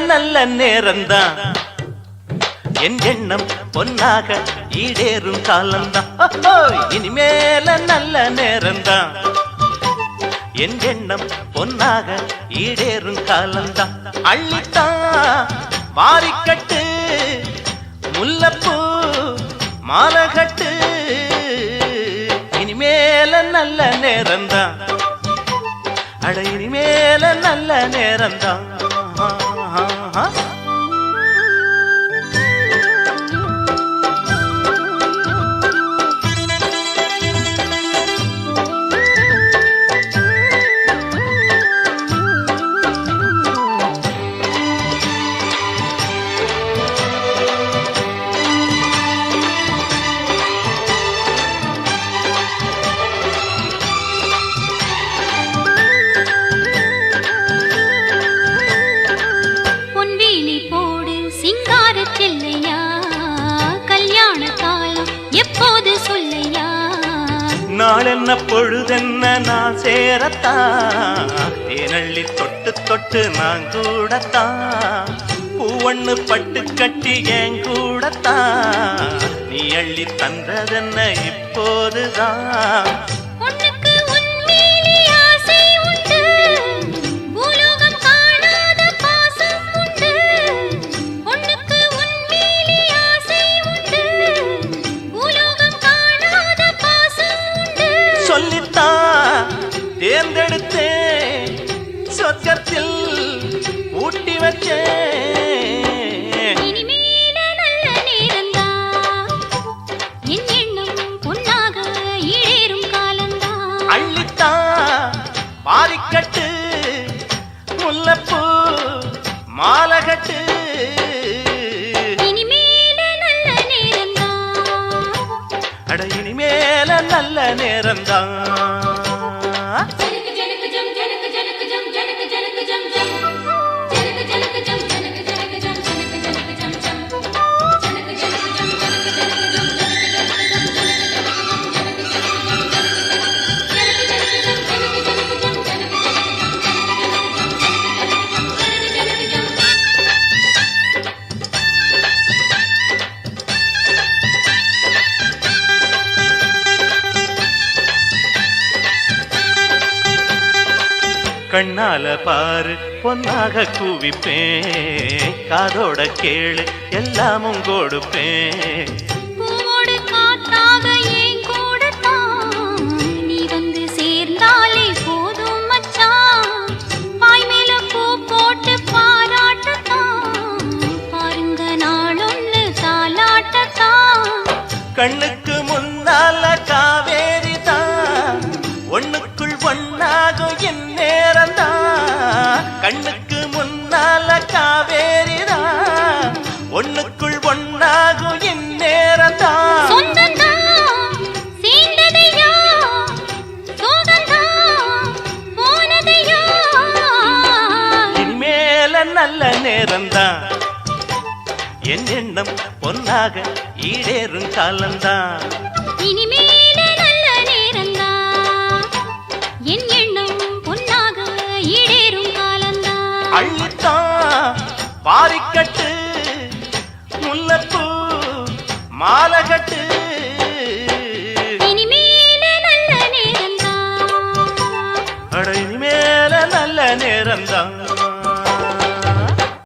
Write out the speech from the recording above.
நல்ல நேரம்தான் என் எண்ணம் பொன்னாக ஈடேறும் காலம்தான் இனிமேல நல்ல நேரம்தான் என் எண்ணம் பொன்னாக ஈடேறும் காலம்தான் அள்ளித்தான் மாறிக்கட்டு முல்லப்பூ மாலகட்டு இனிமேல நல்ல நேரம்தான் அட இனிமேல நல்ல நேரம்தான் நாளென்ன பொழுதென்ன நான் சேரத்தான் தேனள்ளி தொட்டு தொட்டு நான் கூடத்தான் பூவண்ணு பட்டு கட்டி என் கூடத்தான் நீ அள்ளி தந்ததென்ன இப்போதுதான் சொல்லித்தான் தேர்ந்தெடுத்தேன் சொர்க்கத்தில் ஊட்டி வச்சேன் இனிமேல நல்ல நேரம்தான் என் எண்ணம் பொன்னாக ஈடேறும் காலம்தான் அள்ளித்தான் மாறிக்கட்டு முல்லப்பூ மாலகட்டு இனிமேல நல்ல நேரம்தான் அட இனிமேல நல்ல நேரம்தான் கண்ணால பாரு பொன்னாக கூவிப்பேன் காதோட கேளு எல்லாமும் கொடுப்பேன் பூவோடு காத்தாக ஏன் கூடத்தான் நீ வந்து சேர்ந்தாலே போதும் மச்சான் பாய் மேல பூ போட்டு பாராட்டத்தான் பாருங்க நாளொன்னு தாலாட்டத்தான் கண்ணுக்கு முன்னால காவேரி தான் ஒண்ணுக்குள் ஒன்னாகும் என் நேரம்தான் கண்ணுக்கு முன்னால காவேரி தான் ஒண்ணுக்குள் ஒன்னாகும் என் நேரம்தான் இனிமேல நல்ல நேரம்தான் என் எண்ணம் பொன்னாக ஈடேறும் காலம்தான் இனிமேல நல்ல நேரம்தான் என் எண்ணம் பொன்னாக ஈடேறும் காலம்தான் அள்ளித்தான் பாரிக்கட்டு முல்லப்பூ மாலகட்டு இனிமேல நல்ல நேரம்தான் அட இனிமேல நல்ல நேரம்தான்